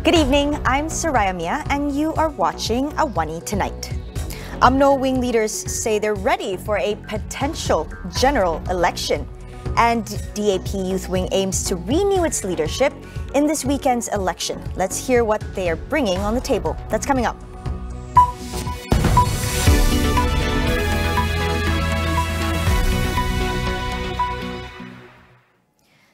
Good evening, I'm Soraya Mia, and you are watching AWANI Tonight. UMNO wing leaders say they're ready for a potential general election. And DAP Youth Wing aims to renew its leadership in this weekend's election. Let's hear what they are bringing on the table. That's coming up.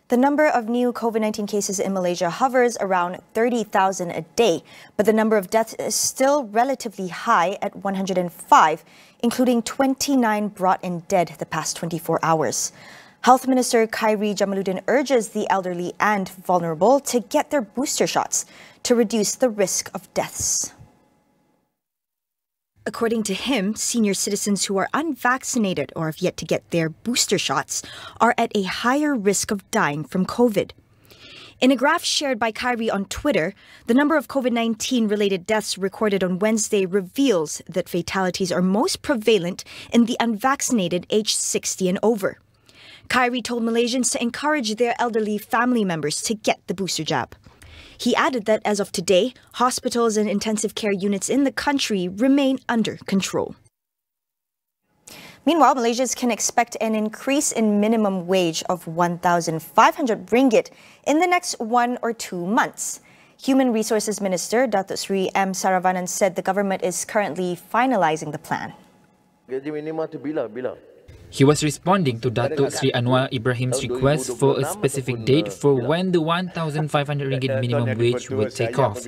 The number of new COVID-19 cases in Malaysia hovers around 30,000 a day, but the number of deaths is still relatively high at 105, including 29 brought in dead the past 24 hours. Health Minister Khairi Jamaluddin urges the elderly and vulnerable to get their booster shots to reduce the risk of deaths. According to him, senior citizens who are unvaccinated or have yet to get their booster shots are at a higher risk of dying from COVID. In a graph shared by Khairi on Twitter, the number of COVID-19 related deaths recorded on Wednesday reveals that fatalities are most prevalent in the unvaccinated aged 60 and over. Khairi told Malaysians to encourage their elderly family members to get the booster jab. He added that as of today, hospitals and intensive care units in the country remain under control. Meanwhile, Malaysians can expect an increase in minimum wage of 1,500 ringgit in the next 1 or 2 months. Human Resources Minister Datuk Seri M. Saravanan said the government is currently finalizing the plan. Gaji minimum tu bila? He was responding to Datuk Sri Anwar Ibrahim's request for a specific date for when the 1,500 ringgit minimum wage would take off.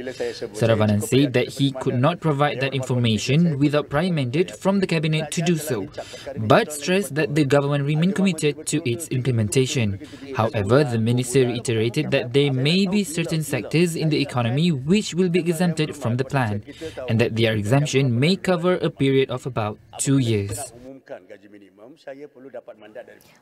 Saravanan said that he could not provide that information without prior mandate from the cabinet to do so, but stressed that the government remained committed to its implementation. However, the minister reiterated that there may be certain sectors in the economy which will be exempted from the plan, and that their exemption may cover a period of about 2 years.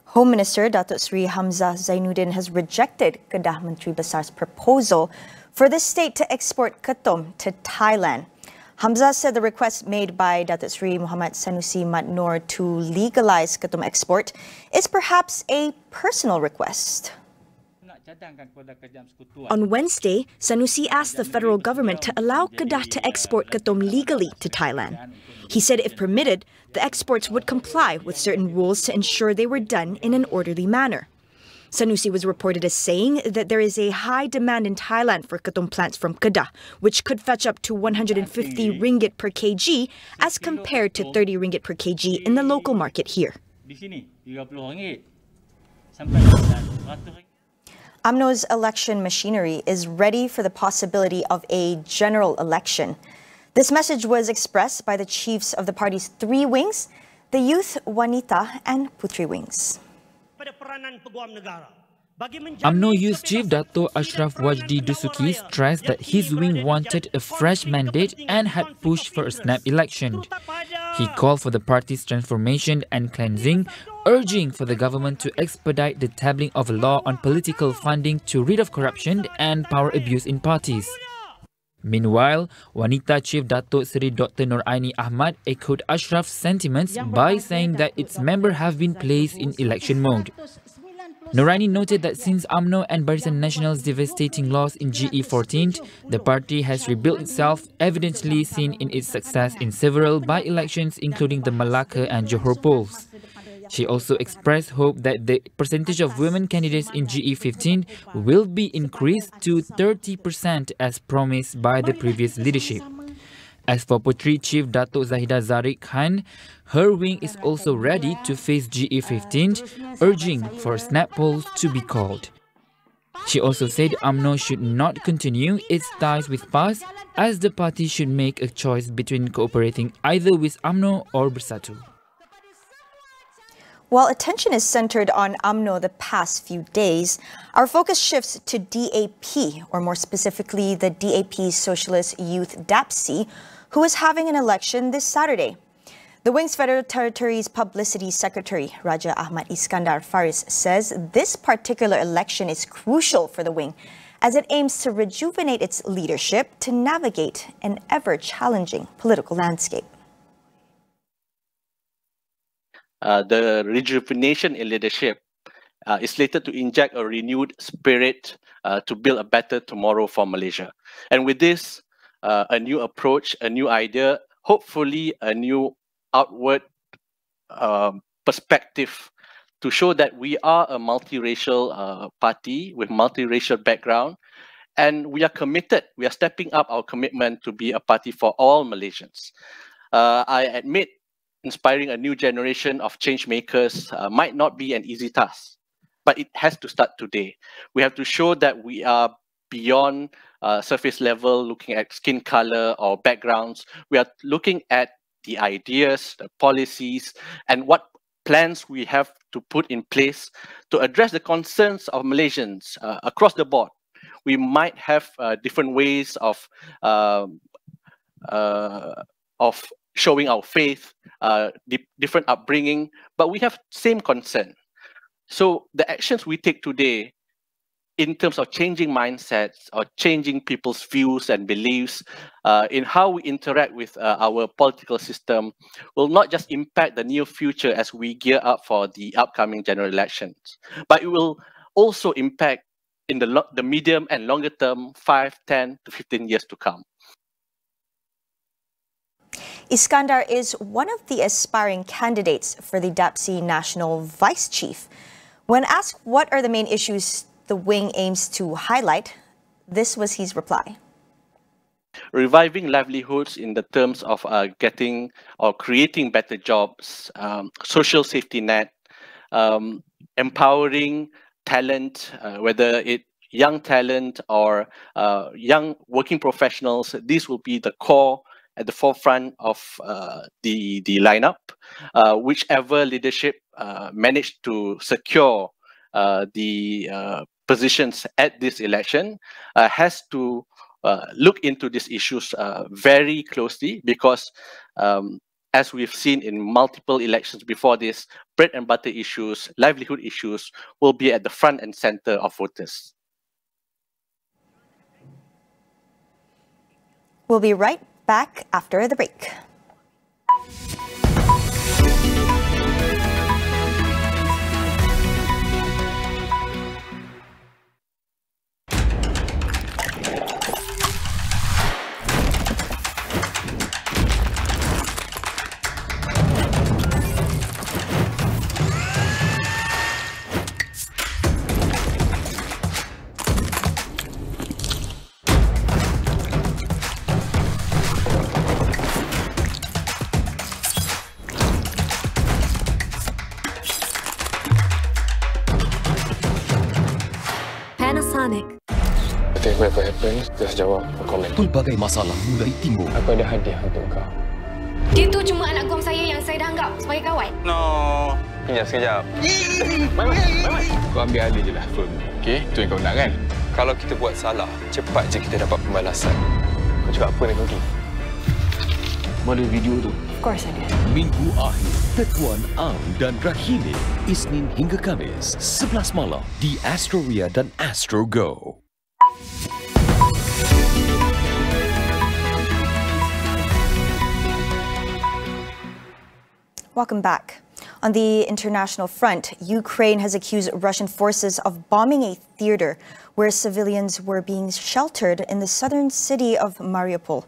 Home Minister Datuk Seri Hamzah Zainuddin has rejected Kedah Menteri Besar's proposal for the state to export ketum to Thailand. Hamzah said the request made by Datuk Seri Muhammad Sanusi Mat Noor to legalize ketum export is perhaps a personal request. On Wednesday, Sanusi asked the federal government to allow Kedah to export ketum legally to Thailand. He said if permitted, the exports would comply with certain rules to ensure they were done in an orderly manner. Sanusi was reported as saying that there is a high demand in Thailand for ketum plants from Kedah, which could fetch up to 150 ringgit per kg as compared to 30 ringgit per kg in the local market here. UMNO's election machinery is ready for the possibility of a general election. This message was expressed by the chiefs of the party's 3 wings, the Youth, Wanita and Putri wings. UMNO Youth Chief Dato' Ashraf Wajdi Dusuki stressed that his wing wanted a fresh mandate and had pushed for a snap election. He called for the party's transformation and cleansing, urging for the government to expedite the tabling of a law on political funding to rid of corruption and power abuse in parties. Meanwhile, Wanita Chief Datuk Seri Dr. Noraini Ahmad echoed Ashraf's sentiments by saying that its members have been placed in election mode. Noraini noted that since UMNO and Barisan Nasional's devastating loss in GE14, the party has rebuilt itself, evidently seen in its success in several by-elections including the Malacca and Johor polls. She also expressed hope that the percentage of women candidates in GE15 will be increased to 30% as promised by the previous leadership. As for Putri Chief Datuk Zahida Zarik Khan, her wing is also ready to face GE15, urging for snap polls to be called. She also said UMNO should not continue its ties with PAS, as the party should make a choice between cooperating either with UMNO or Bersatu. While attention is centered on UMNO the past few days, our focus shifts to DAP, or more specifically the DAP Socialist Youth DAPC, who is having an election this Saturday. The Wing's Federal Territories Publicity Secretary, Raja Ahmad Iskandar Faris, says this particular election is crucial for the Wing as it aims to rejuvenate its leadership to navigate an ever-challenging political landscape. The rejuvenation in leadership is slated to inject a renewed spirit to build a better tomorrow for Malaysia. And with this, a new approach, a new idea, hopefully a new outward perspective to show that we are a multiracial party with multiracial background, and we are committed, we are stepping up our commitment to be a party for all Malaysians. I admit inspiring a new generation of change makers might not be an easy task, but it has to start today. We have to show that we are beyond surface level, looking at skin color or backgrounds. We are looking at the ideas, the policies, and what plans we have to put in place to address the concerns of Malaysians across the board. We might have different ways of showing our faith, different upbringing, but we have same concern. So the actions we take today in terms of changing mindsets or changing people's views and beliefs in how we interact with our political system will not just impact the near future as we gear up for the upcoming general elections, but it will also impact in the medium and longer term, 5, 10 to 15 years to come. Iskandar is one of the aspiring candidates for the DAP National Vice Chief. When asked what are the main issues the wing aims to highlight, this was his reply. Reviving livelihoods in the terms of getting or creating better jobs, social safety net, empowering talent, whether it young talent or young working professionals. This will be the core at the forefront of the lineup. Whichever leadership managed to secure the positions at this election has to look into these issues very closely, because as we've seen in multiple elections before this, bread and butter issues, livelihood issues will be at the front and center of voters. We'll be right back after the break. Whatever happens, just jawab komen. Pelbagai masalah mulai timbul. Aku ada hadiah untuk kau. Dia tu cuma anak guam saya yang saya dah anggap sebagai kawan. No. Kejap, sekejap. Mai. Kau ambil alih je lah phone. Okey, tu yang kau nak kan? Kalau kita buat salah, cepat je kita dapat pembalasan. Kau cakap apa ni, Koki? Mana video tu? Of course I did. Minggu akhir, Tetuan Ang dan Rahimi, Isnin hingga Kamis, 11 malam di Astro dan Astro Go. Welcome back. On the international front, Ukraine has accused Russian forces of bombing a theater where civilians were being sheltered in the southern city of Mariupol.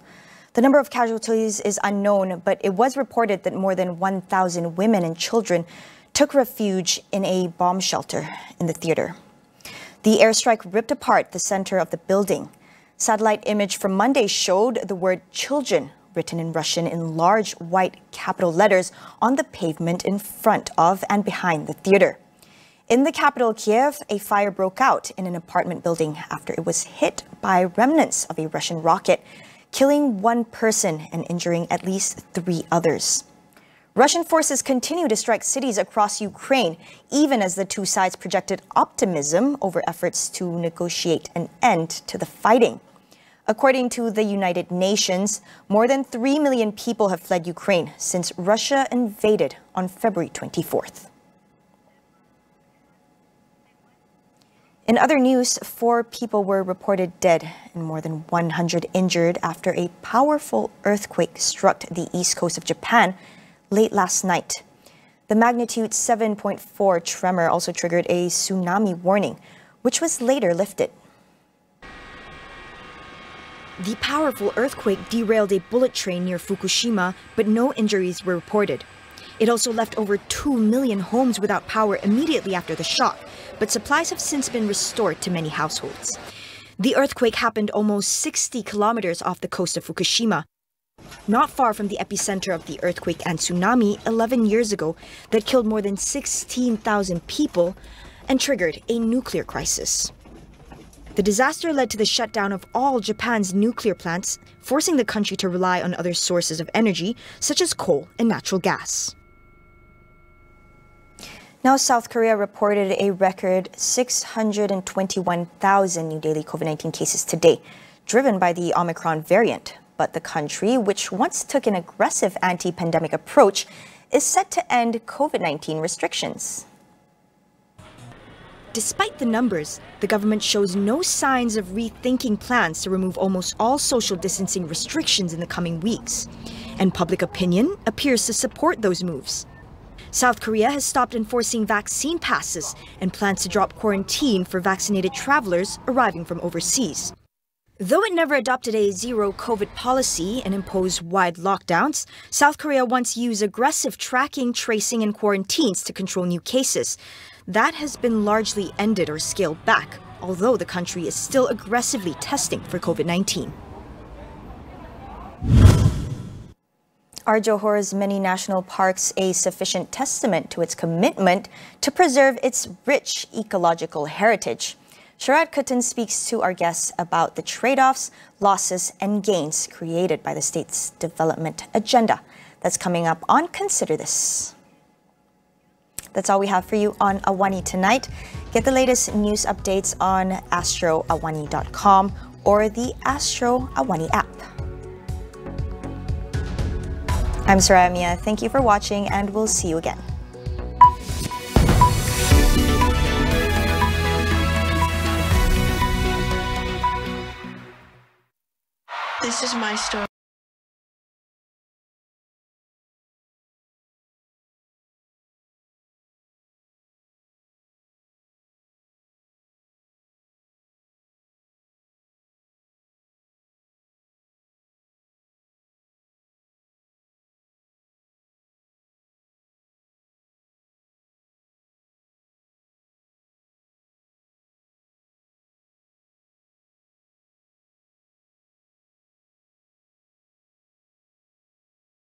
The number of casualties is unknown, but it was reported that more than 1,000 women and children took refuge in a bomb shelter in the theater. The airstrike ripped apart the center of the building. Satellite image from Monday showed the word children written in Russian in large white capital letters on the pavement in front of and behind the theater. In the capital, Kiev, a fire broke out in an apartment building after it was hit by remnants of a Russian rocket, killing one person and injuring at least 3 others. Russian forces continue to strike cities across Ukraine, even as the two sides projected optimism over efforts to negotiate an end to the fighting. According to the United Nations, more than 3 million people have fled Ukraine since Russia invaded on February 24th. In other news, 4 people were reported dead and more than 100 injured after a powerful earthquake struck the east coast of Japan late last night. The magnitude 7.4 tremor also triggered a tsunami warning, which was later lifted. The powerful earthquake derailed a bullet train near Fukushima, but no injuries were reported. It also left over 2 million homes without power immediately after the shock, but supplies have since been restored to many households. The earthquake happened almost 60 kilometers off the coast of Fukushima, not far from the epicenter of the earthquake and tsunami 11 years ago that killed more than 16,000 people and triggered a nuclear crisis. The disaster led to the shutdown of all Japan's nuclear plants, forcing the country to rely on other sources of energy, such as coal and natural gas. Now, South Korea reported a record 621,000 new daily COVID-19 cases today, driven by the Omicron variant. But the country, which once took an aggressive anti-pandemic approach, is set to end COVID-19 restrictions. Despite the numbers, the government shows no signs of rethinking plans to remove almost all social distancing restrictions in the coming weeks. And public opinion appears to support those moves. South Korea has stopped enforcing vaccine passes and plans to drop quarantine for vaccinated travelers arriving from overseas. Though it never adopted a zero-COVID policy and imposed wide lockdowns, South Korea once used aggressive tracking, tracing, and quarantines to control new cases. That has been largely ended or scaled back, although the country is still aggressively testing for COVID-19. Are Johor's many national parks a sufficient testament to its commitment to preserve its rich ecological heritage? Sharat Kuttan speaks to our guests about the trade-offs, losses, and gains created by the state's development agenda. That's coming up on Consider This. That's all we have for you on AWANI tonight. Get the latest news updates on astroawani.com or the Astro AWANI app. I'm Saraya Mia. Thank you for watching, and we'll see you again. This is my story.